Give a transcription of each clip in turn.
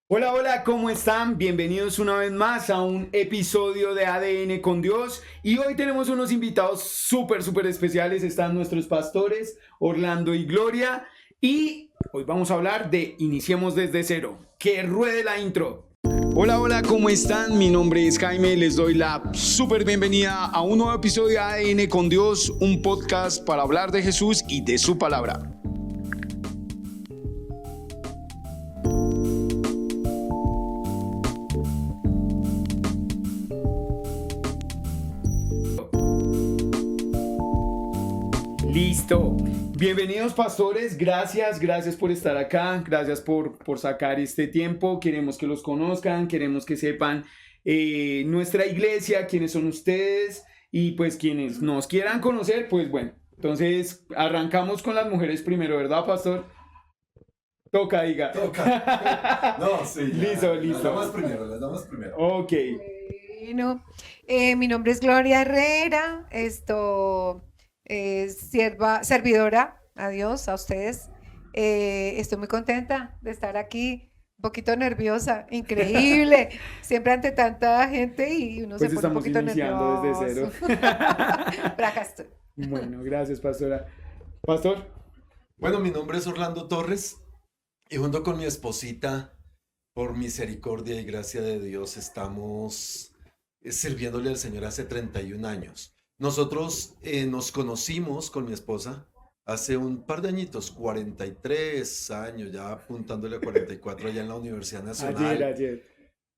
Hola, hola, ¿cómo están? Bienvenidos una vez más a un episodio de ADN con Dios. Y hoy tenemos unos invitados súper especiales. Están nuestros pastores, Orlando y Gloria. Y hoy vamos a hablar de Iniciemos desde cero. ¡Que ruede la intro! Hola, hola, ¿cómo están? Mi nombre es Jaime. Les doy la súper bienvenida a un nuevo episodio de ADN con Dios, un podcast para hablar de Jesús y de su palabra. Listo. Bienvenidos pastores, gracias por estar acá, gracias por sacar este tiempo, queremos que los conozcan, queremos que sepan nuestra iglesia, quiénes son ustedes y pues quienes nos quieran conocer, pues bueno, entonces arrancamos con las mujeres primero, ¿verdad, pastor? Toca, diga. Toca. No, sí, ya. Listo, Las listo. damas primero, las damas primero. Ok. Bueno, mi nombre es Gloria Herrera, servidora a Dios, a ustedes. Estoy muy contenta de estar aquí, un poquito nerviosa, increíble, siempre ante tanta gente y uno Pues se pone un estamos poquito iniciando desde nervioso. cero. Pero acá estoy. Bueno, gracias, pastora. Pastor. Bueno, mi nombre es Orlando Torres y junto con mi esposita, por misericordia y gracia de Dios, estamos sirviéndole al Señor hace 31 años. Nosotros nos conocimos con mi esposa hace un par de añitos, 43 años, ya apuntándole a 44 allá en la Universidad Nacional. Ayer.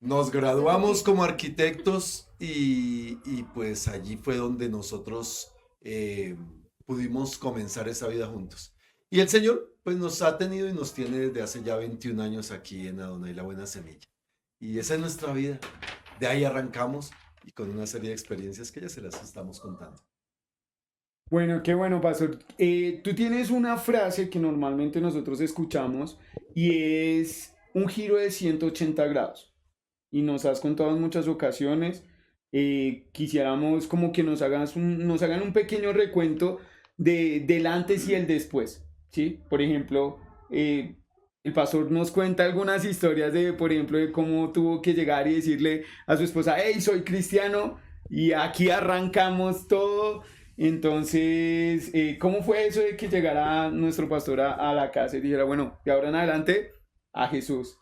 Nos graduamos como arquitectos y pues allí fue donde nosotros pudimos comenzar esa vida juntos. Y el Señor pues nos ha tenido y nos tiene desde hace ya 21 años aquí en Adonai la Buena Semilla. Y esa es nuestra vida. De ahí arrancamos y con una serie de experiencias que ya se las estamos contando. Bueno, qué bueno, pastor. Tú tienes una frase que normalmente nosotros escuchamos y es un giro de 180 grados. Y nos has contado en muchas ocasiones. Quisiéramos como que nos hagan un pequeño recuento del antes y el después. ¿Sí? Por ejemplo, el pastor nos cuenta algunas historias de, por ejemplo, de cómo tuvo que llegar y decirle a su esposa, hey, soy cristiano. Y aquí arrancamos todo. Entonces, ¿cómo fue eso de que llegara nuestro pastor a la casa y dijera, bueno, de ahora en adelante, a Jesús?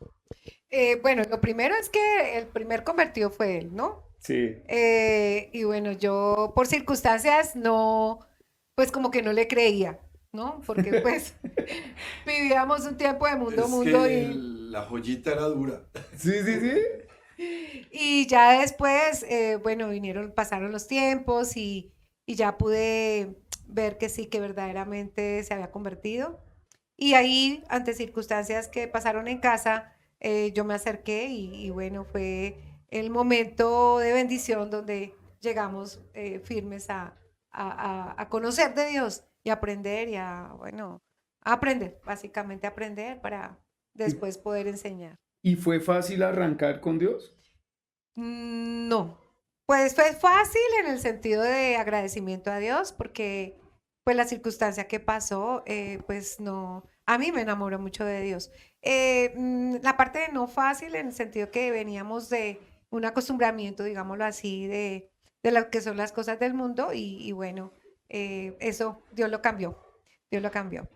Bueno, lo primero es que el primer convertido fue él, ¿no? Sí. Y bueno, yo por circunstancias no, pues como que no le creía, ¿no? Porque pues vivíamos un tiempo de mundo a Es mundo que la joyita era dura. Sí. y ya después, bueno, pasaron los tiempos y ya pude ver que sí, que verdaderamente se había convertido. Y ahí, ante circunstancias que pasaron en casa, yo me acerqué y bueno, fue el momento de bendición donde llegamos firmes a conocer de Dios y aprender y bueno, a aprender, básicamente aprender para ¿Y, después poder enseñar. y fue fácil arrancar con Dios? No, pues fue fácil en el sentido de agradecimiento a Dios porque pues la circunstancia que pasó, pues no, a mí me enamoró mucho de Dios. La parte de no fácil en el sentido que veníamos de un acostumbramiento, digámoslo así, de lo que son las cosas del mundo y bueno, eso Dios lo cambió, Dios lo cambió.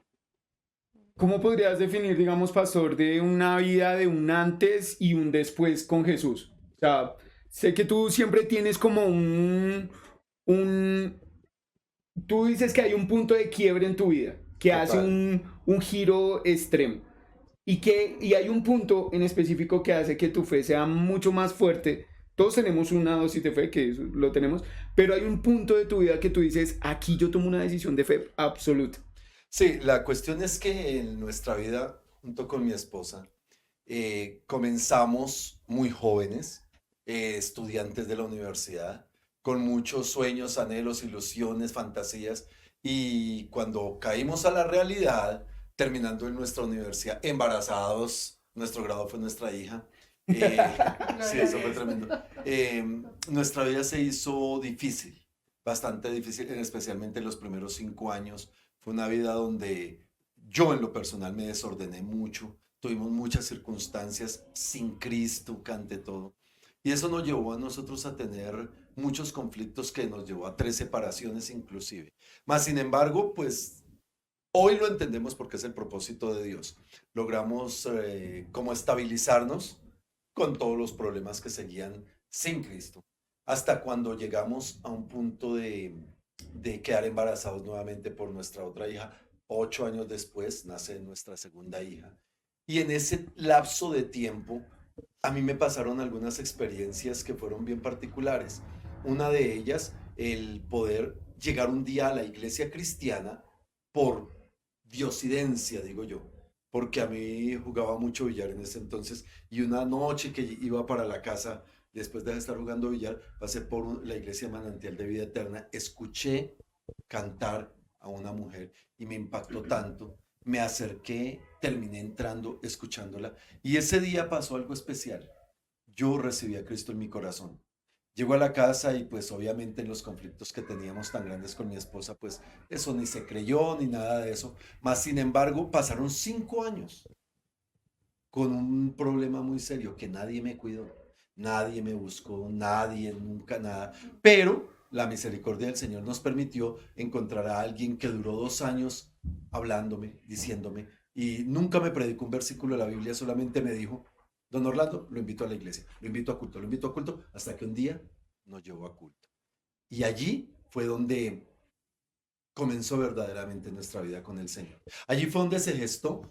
¿Cómo podrías definir, digamos, pastor, de una vida de un antes y un después con Jesús? O sea, sé que tú siempre tienes como un, tú dices que hay un punto de quiebre en tu vida, que hace Total. un giro extremo. Y hay un punto en específico que hace que tu fe sea mucho más fuerte. Todos tenemos una dosis de fe, que eso lo tenemos, pero hay un punto de tu vida que tú dices, aquí yo tomo una decisión de fe absoluta. Sí, la cuestión es que en nuestra vida, junto con mi esposa, comenzamos muy jóvenes, estudiantes de la universidad, con muchos sueños, anhelos, ilusiones, fantasías, y cuando caímos a la realidad, terminando en nuestra universidad, embarazados, nuestro grado fue nuestra hija. Sí, Gloria a eso fue Dios. tremendo. Nuestra vida se hizo difícil, bastante difícil, especialmente en los primeros 5 años. Fue una vida donde yo en lo personal me desordené mucho, tuvimos muchas circunstancias sin Cristo ante todo. Y eso nos llevó a nosotros a tener muchos conflictos que nos llevó a 3 separaciones inclusive. Más sin embargo, pues hoy lo entendemos porque es el propósito de Dios. Logramos como estabilizarnos con todos los problemas que seguían sin Cristo. Hasta cuando llegamos a un punto de quedar embarazados nuevamente por nuestra otra hija. 8 años después nace nuestra segunda hija. Y en ese lapso de tiempo, a mí me pasaron algunas experiencias que fueron bien particulares. Una de ellas, el poder llegar un día a la iglesia cristiana por diosidencia, digo yo, porque a mí jugaba mucho billar en ese entonces y una noche que iba para la casa, después de estar jugando billar, pasé por la iglesia Manantial de Vida Eterna, escuché cantar a una mujer y me impactó tanto, me acerqué, terminé entrando, escuchándola y ese día pasó algo especial. Yo recibí a Cristo en mi corazón. Llego a la casa y pues obviamente en los conflictos que teníamos tan grandes con mi esposa, pues eso ni se creyó ni nada de eso. Más sin embargo, pasaron 5 años con un problema muy serio que nadie me cuidó, nadie me buscó, nadie, nunca nada. Pero la misericordia del Señor nos permitió encontrar a alguien que duró 2 años hablándome, diciéndome, y nunca me predicó un versículo de la Biblia, solamente me dijo, don Orlando, lo invito a la iglesia, lo invito a culto, lo invito a culto, hasta que un día nos llevó a culto. Y allí fue donde comenzó verdaderamente nuestra vida con el Señor. Allí fue donde se gestó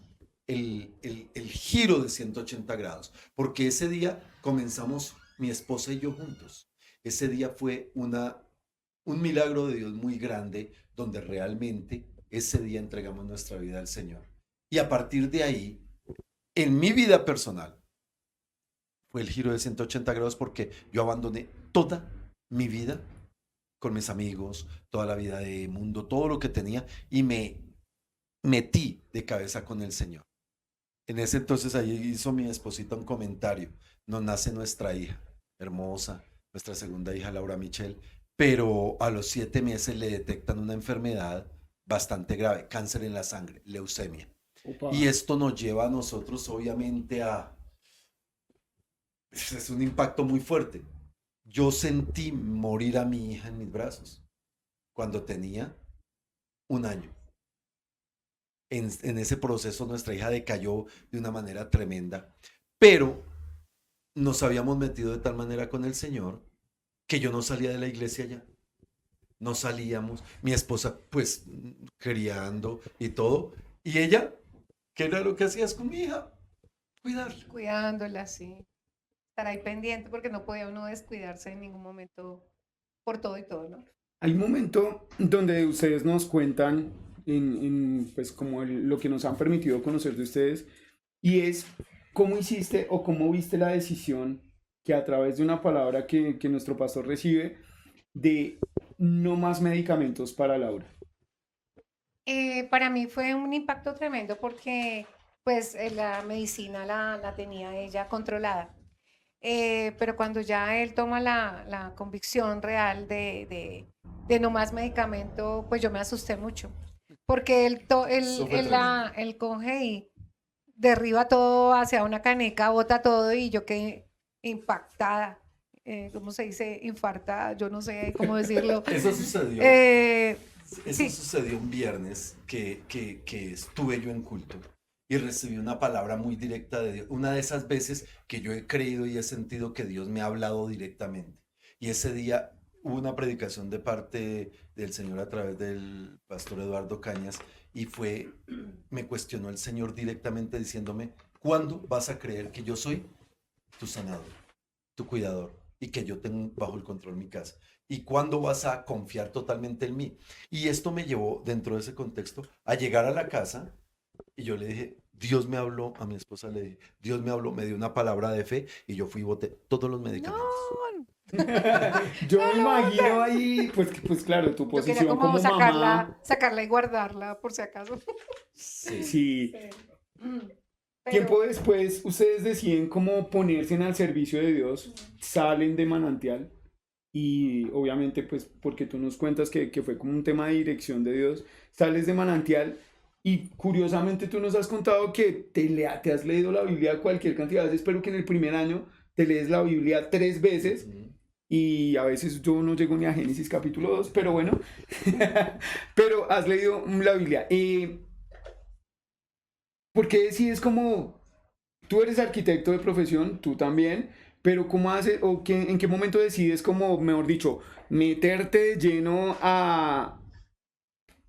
el giro de 180 grados, porque ese día comenzamos mi esposa y yo juntos. Ese día fue un milagro de Dios muy grande, donde realmente ese día entregamos nuestra vida al Señor. Y a partir de ahí, en mi vida personal, fue el giro de 180 grados porque yo abandoné toda mi vida con mis amigos, toda la vida de mundo, todo lo que tenía y me metí de cabeza con el Señor. En ese entonces ahí hizo mi esposita un comentario. Nos nace nuestra hija, hermosa, nuestra segunda hija, Laura Michelle, pero a los 7 meses le detectan una enfermedad bastante grave, cáncer en la sangre, leucemia. Y Opa. esto nos lleva a nosotros obviamente es un impacto muy fuerte. Yo sentí morir a mi hija en mis brazos cuando tenía 1 año. En ese proceso nuestra hija decayó de una manera tremenda, pero nos habíamos metido de tal manera con el Señor que yo no salía de la iglesia ya. No salíamos, mi esposa pues criando y todo, y ella, ¿qué era lo que hacías con mi hija? Cuidarla. Cuidándola, sí. Estar ahí pendiente porque no podía uno descuidarse en ningún momento por todo y todo, ¿no? Hay un momento donde ustedes nos cuentan pues como lo que nos han permitido conocer de ustedes y es cómo hiciste o cómo viste la decisión que a través de una palabra que nuestro pastor recibe de no más medicamentos para Laura. Para mí fue un impacto tremendo porque pues la medicina la tenía ella controlada. Pero cuando ya él toma la convicción real de no más medicamento, pues yo me asusté mucho. Porque Eso fue tremendo. él coge y derriba todo hacia una caneca, bota todo y yo quedé impactada. ¿Cómo se dice? Infartada, yo no sé cómo decirlo. Eso sucedió, Eh, eso sí, sucedió un viernes que estuve yo en culto y recibí una palabra muy directa de Dios. Una de esas veces que yo he creído y he sentido que Dios me ha hablado directamente. Y ese día hubo una predicación de parte del Señor a través del pastor Eduardo Cañas y me cuestionó el Señor directamente diciéndome, ¿cuándo vas a creer que yo soy tu sanador, tu cuidador y que yo tengo bajo el control mi casa? ¿Y cuándo vas a confiar totalmente en mí? Y esto me llevó, dentro de ese contexto, a llegar a la casa y yo le dije, Dios me habló, a mi esposa le dije, Dios me habló, me dio una palabra de fe y yo fui y boté todos los no, medicamentos. Yo no me lo imagino boté. ahí, pues claro, tu Yo quería posición como como mamá, sacarla y guardarla por si acaso. Sí, sí. Sí. Mm, Tiempo Pero después, ustedes deciden cómo ponerse al servicio de Dios, salen de Manantial y obviamente pues porque tú nos cuentas que fue como un tema de dirección de Dios, sales de Manantial Y curiosamente tú nos has contado que te has leído la Biblia cualquier cantidad de veces, pero que en el primer año te lees la Biblia 3 veces Ujú. y a veces yo no llego ni a Génesis capítulo 2, pero bueno, pero has leído la Biblia. ¿Por qué decides como, tú eres arquitecto de profesión, tú también, pero cómo haces, o en qué momento decides como, mejor dicho, meterte de lleno a,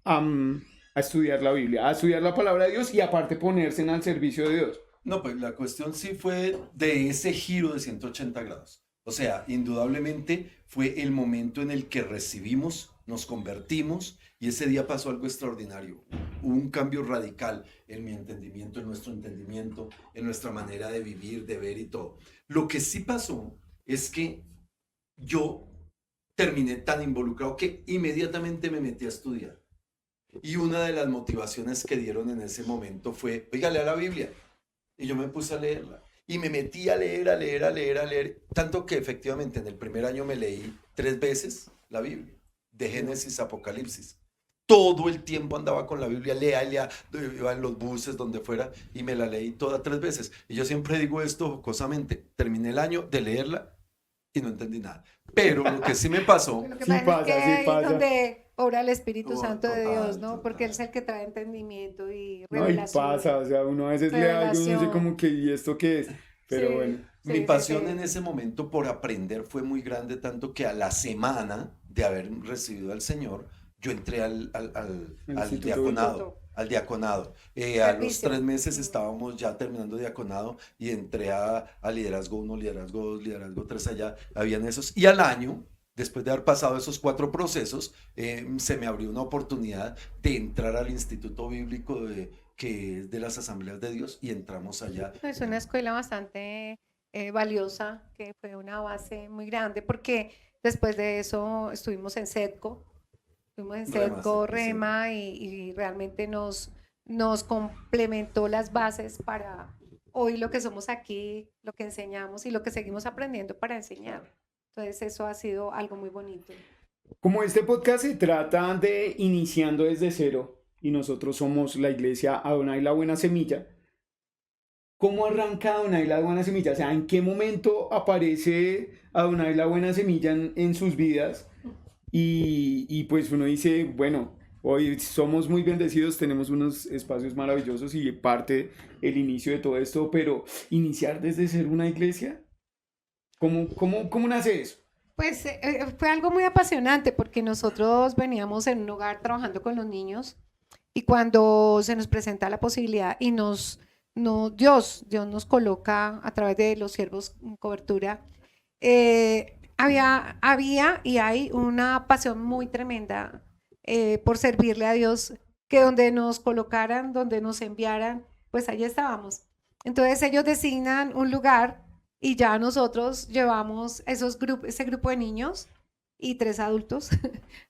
a estudiar la Biblia, a estudiar la palabra de Dios y aparte ponerse en al servicio de Dios? No, pues la cuestión sí fue de ese giro de 180 grados. O sea, indudablemente fue el momento en el que recibimos, nos convertimos y ese día pasó algo extraordinario. Hubo un cambio radical en mi entendimiento, en nuestro entendimiento, en nuestra manera de vivir, de ver y todo. Lo que sí pasó es que yo terminé tan involucrado que inmediatamente me metí a estudiar. Y una de las motivaciones que dieron en ese momento fue, oiga, lea la Biblia. Y yo me puse a leerla. Y me metí a leer, a leer, a leer, a leer. Tanto que efectivamente en el primer año me leí 3 veces la Biblia. De Génesis a Apocalipsis. Todo el tiempo andaba con la Biblia, lea, iba en los buses, donde fuera, y me la leí toda 3 veces. Y yo siempre digo esto jocosamente. Terminé el año de leerla y no entendí nada. Pero lo que sí me pasó, Lo que Sí pasa es pasa, que sí ahí es pasa. donde obra el Espíritu Oh, Santo de total, Dios, ¿no? Porque Él total. es el que trae entendimiento y No, y revelación. pasa, o sea, uno a veces lee algo y uno dice como Revelación. que, ¿y esto qué es? Pero bueno, Sí, mi sí, sí, pasión en sí. ese momento por aprender fue muy grande, tanto que a la semana de haber recibido al Señor, yo entré el al Instituto Bíblico. Instituto. diaconado. A los Servicio. 3 meses estábamos ya terminando diaconado y entré a liderazgo 1, liderazgo 2, liderazgo 3 allá, habían esos. Y al año, después de haber pasado esos 4 procesos, se me abrió una oportunidad de entrar al Instituto Bíblico que es de las Asambleas de Dios y entramos allá. Es una escuela bastante valiosa, que fue una base muy grande, porque después de eso estuvimos en SEDCO, Rema, sí, Rema, y realmente nos complementó las bases para hoy lo que somos aquí, lo que enseñamos y lo que seguimos aprendiendo para enseñar. Entonces eso ha sido algo muy bonito. Como este podcast se trata de iniciando desde cero y nosotros somos la iglesia Adonai la Buena Semilla, ¿cómo arranca Adonai la Buena Semilla? O sea, ¿en qué momento aparece Adonai la Buena Semilla en sus vidas? Y pues uno dice, bueno, hoy somos muy bendecidos, tenemos unos espacios maravillosos y parte el inicio de todo esto, pero iniciar desde ser una iglesia, ¿cómo nace eso? Pues fue algo muy apasionante porque nosotros veníamos en un hogar trabajando con los niños y cuando se nos presenta la posibilidad y Dios nos coloca a través de los siervos en cobertura, había y hay una pasión muy tremenda por servirle a Dios, que donde nos colocaran, donde nos enviaran, pues allí estábamos. Entonces ellos designan un lugar y ya nosotros llevamos ese grupo de niños y 3 adultos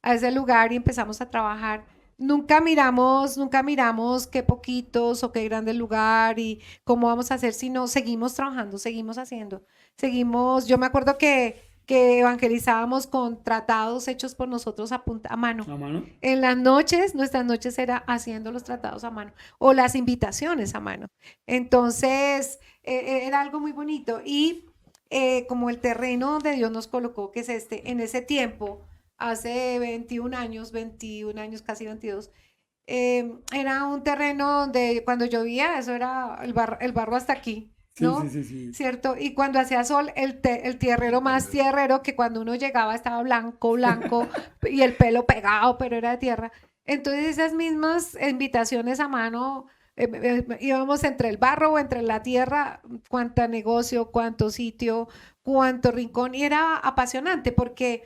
a ese lugar y empezamos a trabajar. Nunca miramos qué poquitos o qué grande el lugar y cómo vamos a hacer, sino seguimos trabajando, seguimos haciendo. Yo me acuerdo que evangelizábamos con tratados hechos por nosotros a mano. ¿A mano? En las noches, nuestras noches era haciendo los tratados a mano o las invitaciones a mano. Entonces, era algo muy bonito y como el terreno donde Dios nos colocó, que es en ese tiempo, hace 21 años, casi 22, era un terreno donde cuando llovía, eso era el barro hasta aquí, Sí, ¿no? sí, sí, sí. ¿Cierto? Y cuando hacía sol, el tierrero más tierrero, que cuando uno llegaba estaba blanco, blanco, y el pelo pegado, pero era de tierra. Entonces esas mismas invitaciones a mano, íbamos entre el barro o entre la tierra, cuánto negocio, cuánto sitio, cuánto rincón, y era apasionante porque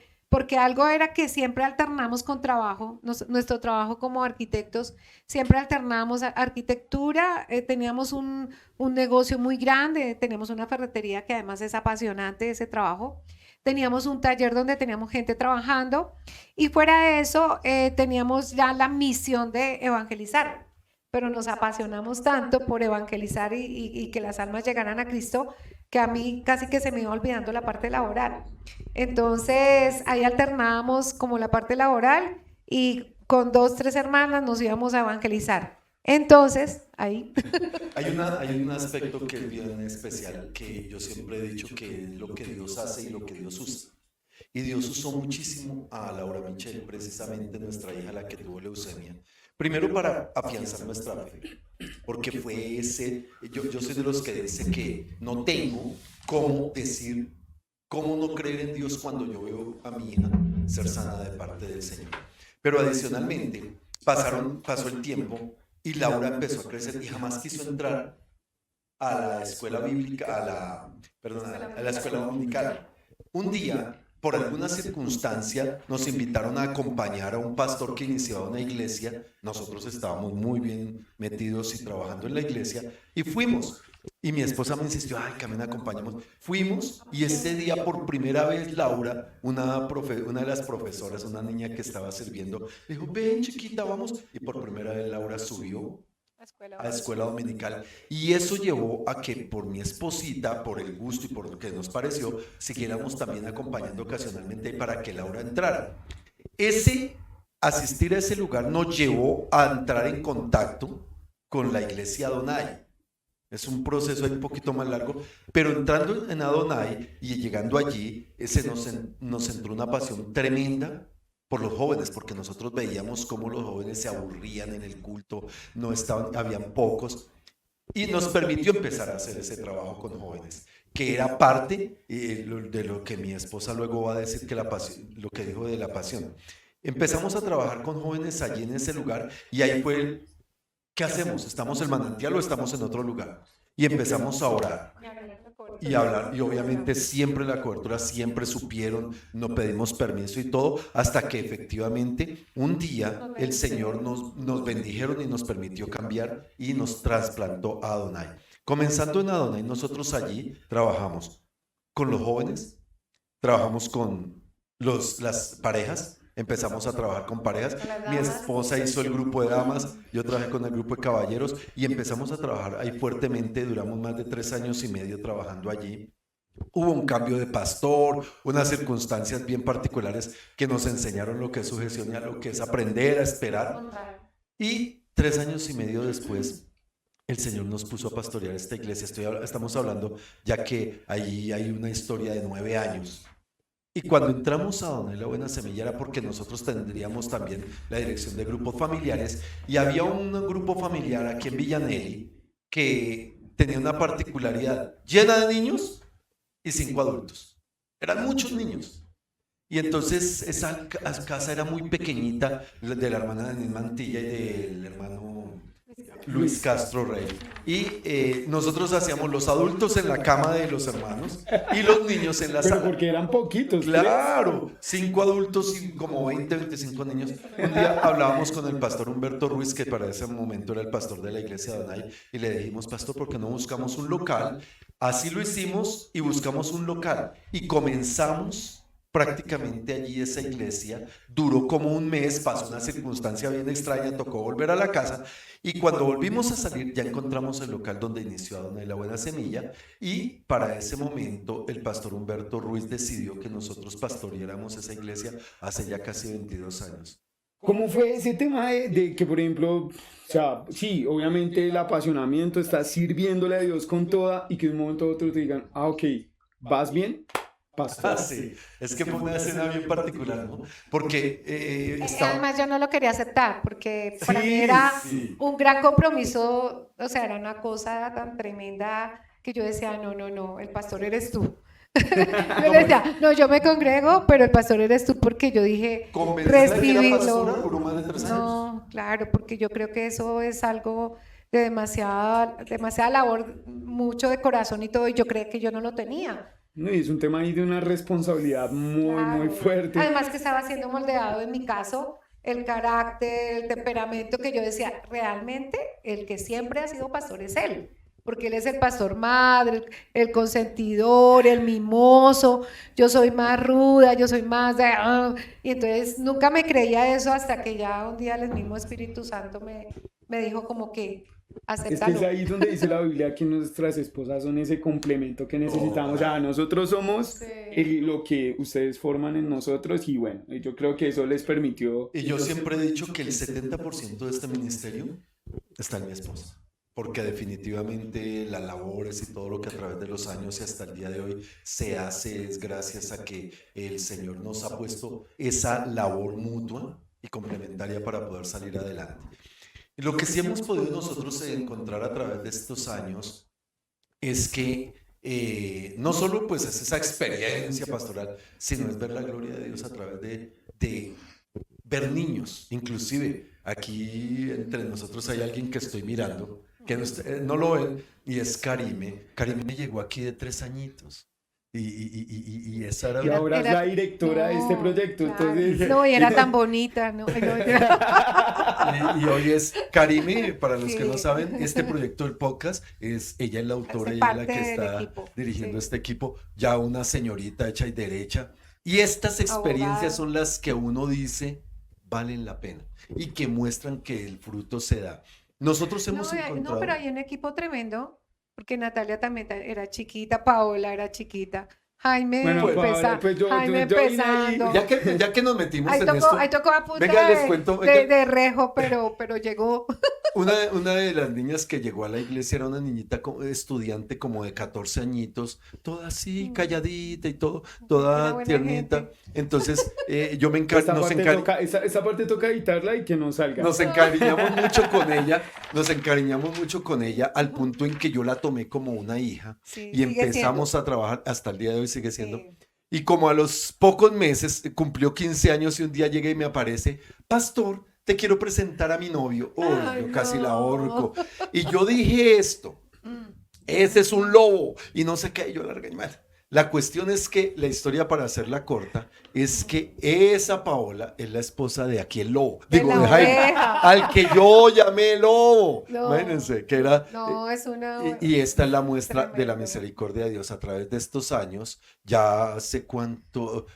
algo era que siempre alternamos con trabajo, nuestro trabajo como arquitectos, siempre alternamos arquitectura, teníamos un negocio muy grande, teníamos una ferretería que además es apasionante ese trabajo, teníamos un taller donde teníamos gente trabajando y fuera de eso teníamos ya la misión de evangelizar, pero nos apasionamos tanto por evangelizar y que las almas llegaran a Cristo que a mí casi que se me iba olvidando la parte laboral. Entonces ahí alternábamos como la parte laboral y con 2, 3 hermanas nos íbamos a evangelizar. Entonces, ahí, Hay un aspecto que es bien especial, que yo siempre he dicho que es lo que Dios hace y lo que Dios usa. Y Dios usó muchísimo a Laura Michelle, precisamente nuestra hija, la que tuvo leucemia. Primero para afianzar nuestra fe, porque fue ese, yo soy de los que dice que no tengo cómo decir, cómo no creer en Dios cuando yo veo a mi hija ser sana de parte del Señor. Pero adicionalmente, pasó el tiempo y Laura empezó a crecer y jamás quiso entrar a la escuela bíblica, a la escuela dominical. Un día, por alguna circunstancia, nos invitaron a acompañar a un pastor que iniciaba una iglesia. Nosotros estábamos muy bien metidos y trabajando en la iglesia y fuimos. Y mi esposa me insistió, ay, que me acompañemos. Fuimos y ese día por primera vez Laura, una de las profesoras, una niña que estaba sirviendo, dijo, ven chiquita, vamos. Y por primera vez Laura subió a escuela dominical y eso llevó a que por mi esposita, por el gusto y por lo que nos pareció, siguiéramos también acompañando ocasionalmente para que Laura entrara. Asistir a ese lugar nos llevó a entrar en contacto con la iglesia Adonai. Es un proceso ahí un poquito más largo, pero entrando en Adonai y llegando allí, nos entró una pasión tremenda por los jóvenes, porque nosotros veíamos cómo los jóvenes se aburrían en el culto, habían pocos, y nos permitió empezar a hacer ese trabajo con jóvenes, que era parte de lo que mi esposa luego va a decir que lo que dijo de la pasión. Empezamos a trabajar con jóvenes allí en ese lugar y ahí fue ¿qué hacemos? ¿Estamos en Manantial o estamos en otro lugar? Y empezamos a orar y hablar, y obviamente siempre la cobertura, siempre supieron, no pedimos permiso y todo, hasta que efectivamente un día el Señor nos bendijeron y nos permitió cambiar y nos trasplantó a Adonai. Comenzando en Adonai, nosotros allí trabajamos con los jóvenes, trabajamos con las parejas. Empezamos a trabajar con parejas. Mi esposa hizo el grupo de damas, yo trabajé con el grupo de caballeros y empezamos a trabajar ahí fuertemente. Duramos más de 3 años y medio trabajando allí. Hubo un cambio de pastor, unas circunstancias bien particulares que nos enseñaron lo que es sujeción y a lo que es aprender a esperar. Y 3 años y medio después, el Señor nos puso a pastorear esta iglesia. Estamos hablando ya que ahí hay una historia de 9 años. Y cuando entramos a Adonai la Buena Semilla era porque nosotros tendríamos también la dirección de grupos familiares y había un grupo familiar aquí en Villanelli que tenía una particularidad llena de niños y 5 adultos. Eran muchos niños. Y entonces esa casa era muy pequeñita, de la hermana Denise Mantilla y del hermano Luis Castro Rey. Y nosotros hacíamos los adultos en la cama de los hermanos y los niños en la Pero sala. porque eran poquitos. Claro, 5 adultos y como 20, 25 niños. Un día hablábamos con el pastor Humberto Ruiz, que para ese momento era el pastor de la iglesia de Adonai, y le dijimos, pastor, ¿por qué no buscamos un local? Así lo hicimos y buscamos un local y comenzamos prácticamente allí esa iglesia. Duró como un mes, pasó una circunstancia bien extraña, tocó volver a la casa y cuando volvimos a salir ya encontramos el local donde inició Adonai la Buena Semilla y para ese momento el pastor Humberto Ruiz decidió que nosotros pastoreáramos esa iglesia hace ya casi 22 años. ¿Cómo fue ese tema de que, por ejemplo, o sea, sí, obviamente el apasionamiento está sirviéndole a Dios con toda y que de un momento a otro te digan, ah, ok, ¿vas bien? Pastor. Sí, es que fue una escena bien particular, ¿no? Porque además yo no lo quería aceptar porque para Sí, mí era sí. un gran compromiso, o sea, era una cosa tan tremenda que yo decía, no, el pastor eres tú. Yo le decía, no, yo me congrego, pero el pastor eres tú porque yo dije, Convencerla de que era pastora recibirlo. duró más de 3 años. No, claro, porque yo creo que eso es algo de demasiada labor, mucho de corazón y todo, y yo creo que yo no lo tenía. No, y es un tema ahí de una responsabilidad muy Claro. fuerte. Además que estaba siendo moldeado en mi caso el carácter, el temperamento que yo decía, realmente el que siempre ha sido pastor es él, porque él es el pastor madre, el consentidor, el mimoso, yo soy más ruda, yo soy más de... y entonces nunca me creía eso hasta que ya un día el mismo Espíritu Santo me dijo como que Es que acéptalo. es ahí donde dice la Biblia que nuestras esposas son ese complemento que necesitamos. O sea, nosotros somos Sí. lo que ustedes forman en nosotros y bueno, yo creo que eso les permitió. Y yo siempre he dicho que el 70% de este ministerio está en mi esposa. Porque definitivamente las labores y todo lo que a través de los años y hasta el día de hoy se hace es gracias a que el Señor nos ha puesto esa labor mutua y complementaria para poder salir adelante. Y lo que sí hemos podido nosotros encontrar a través de estos años es que no solo pues es esa experiencia pastoral, sino es ver la gloria de Dios a través de ver niños. Inclusive aquí entre nosotros hay alguien que estoy mirando, que no lo ven, y es Karime. Karime llegó aquí de 3 añitos. Y esa Y era... ahora es la directora de este proyecto. Claro. Entonces, No, y era tan bonita, ¿no? Y hoy es Karime, para los que no Sí. saben, este proyecto del podcast ella es la autora, Hace ella es la parte que del está equipo, dirigiendo sí. este equipo, ya una señorita hecha y derecha. Y estas experiencias Abogada. son las que uno dice valen la pena y que muestran que el fruto se da. Nosotros hemos No, encontrado... pero hay un equipo tremendo, porque Natalia también era chiquita, Paola era chiquita, Jaime bueno, Pues, Paola, pues Jaime yo vine ahí. empezando. Ya que nos metimos en esto, Ahí tocó a punta venga, les cuento, venga. de rejo, pero llegó. Una de las niñas que llegó a la iglesia era una niñita estudiante como de 14 añitos, toda así, calladita y todo, Era toda buena tiernita. gente. Entonces, yo me Esta parte encargo... esa parte toca editarla y que no salga. Nos encariñamos mucho con ella, nos encariñamos mucho con ella al punto en que yo la tomé como una hija Sí, y sigue empezamos a trabajar, hasta el día de hoy sigue siendo. siendo. Sí. Y como a los pocos meses cumplió 15 años y un día llega y me aparece, pastor, te quiero presentar a mi novio. Uy, Ay, yo casi la no. ahorco. Y yo dije esto, Mm. ese es un lobo y no sé qué, yo la regañé. La cuestión es que la historia, para hacerla corta, es que esa Paola es la esposa de aquí el lobo, De digo, la de Jaime, oveja. al que yo llamé lobo. No. Imagínense que era... No, es una. Y esta es la muestra de la Tremendo. misericordia de Dios a través de estos años. Ya hace cuánto,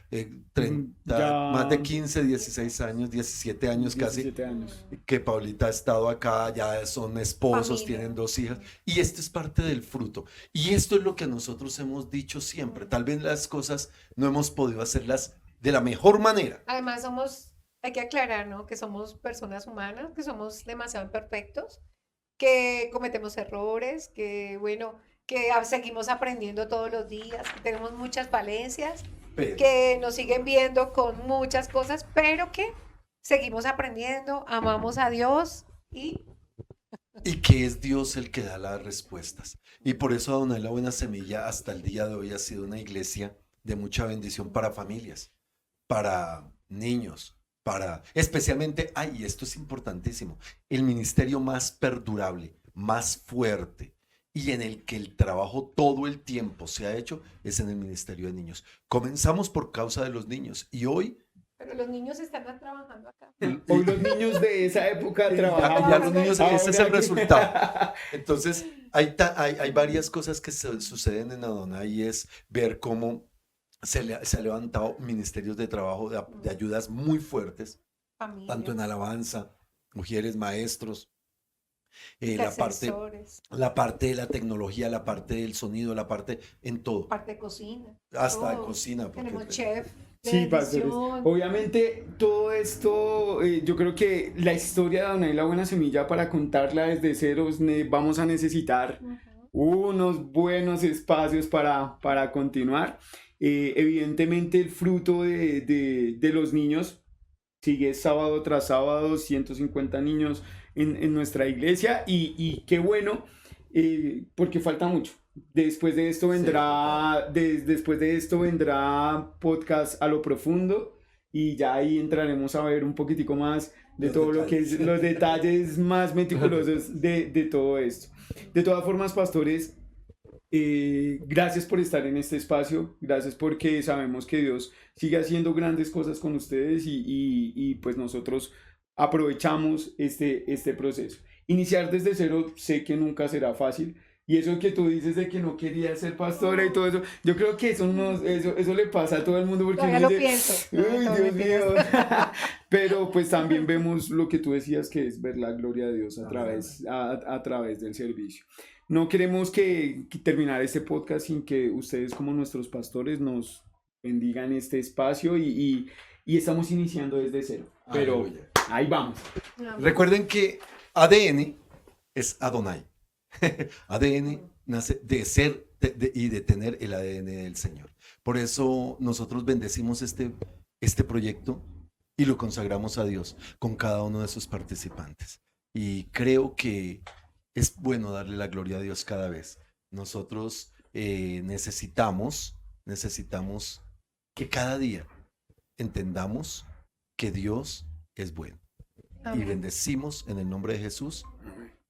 30, Ya- más de 15, 16 años, 17 años casi, 17 años. que Paulita ha estado acá, ya son esposos, Familia. tienen 2 hijas, y esto es parte del fruto. Y esto es lo que nosotros hemos dicho siempre. Tal vez las cosas no hemos podido hacerlas de la mejor manera. Además, hay que aclarar, ¿no? Que somos personas humanas, que somos demasiado imperfectos, que cometemos errores, que, bueno, que seguimos aprendiendo todos los días, que tenemos muchas falencias, Pero, que nos siguen viendo con muchas cosas, pero que seguimos aprendiendo, amamos a Dios y y que es Dios el que da las respuestas. Y por eso Adonai la Buena Semilla hasta el día de hoy ha sido una iglesia de mucha bendición para familias, para niños, para especialmente, y esto es importantísimo, el ministerio más perdurable, más fuerte y en el que el trabajo todo el tiempo se ha hecho es en el ministerio de niños. Comenzamos por causa de los niños y hoy pero los niños están trabajando acá. Hoy los niños de esa época ya trabajaban. los niños, Ahora ese es el que- resultado. Entonces, hay varias cosas que suceden en Adonai y es ver cómo se ha levantado ministerios de trabajo, de ayudas muy fuertes, tanto en Familias, alabanza, mujeres, maestros, la intercesores, parte de la tecnología, la parte del sonido, la parte en todo, parte de cocina. hasta de todo. cocina. porque- Tenemos chef. de Sí, pastores. bendición. Obviamente, todo esto, yo creo que la historia de Adonai la Buena Semilla, para contarla desde ceros, vamos a necesitar Ujú. unos buenos espacios para continuar. Evidentemente, el fruto de los niños sigue sábado tras sábado, 150 niños en nuestra iglesia, y qué bueno, porque falta mucho. Después de esto vendrá, después de esto vendrá podcast a lo profundo, y ya ahí entraremos a ver un poquitico más de Los todo lo que es detalles. los detalles más meticulosos de todo esto. De todas formas, pastores, gracias por estar en este espacio, gracias porque sabemos que Dios sigue haciendo grandes cosas con ustedes, y pues nosotros aprovechamos este proceso. Iniciar desde cero sé que nunca será fácil, y eso que tú dices de que no querías ser pastora y todo eso, yo creo que eso le pasa a todo el mundo, porque Todavía uno lo dice, pienso. uy, No, Dios mentiras. mío. Pero pues también vemos lo que tú decías, que es ver la gloria de Dios a través del servicio. No queremos que terminar este podcast sin que ustedes, como nuestros pastores, nos bendigan este espacio, y estamos iniciando desde cero. Pero Aleluya. ahí vamos. Recuerden que ADN es Adonai. ADN nace de ser y de tener el ADN del Señor. Por eso nosotros bendecimos este proyecto y lo consagramos a Dios con cada uno de sus participantes. Y creo que es bueno darle la gloria a Dios cada vez. Nosotros necesitamos que cada día entendamos que Dios es bueno. Y Amén. bendecimos en el nombre de Jesús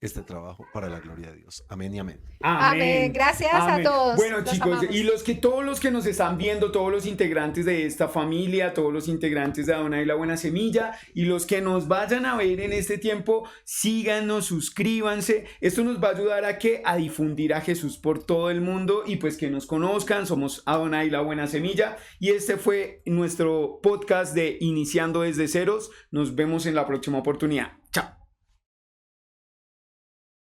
este trabajo para la gloria de Dios. Amén y amén. Amén. Gracias a todos. Bueno, Los chicos, amamos. y todos los que nos están viendo, todos los integrantes de esta familia, todos los integrantes de Adonai la Buena Semilla, y los que nos vayan a ver en este tiempo, síganos, suscríbanse. Esto nos va a ayudar a difundir a Jesús por todo el mundo y pues que nos conozcan. Somos Adonai la Buena Semilla y este fue nuestro podcast de Iniciando desde Ceros. Nos vemos en la próxima oportunidad. Chao.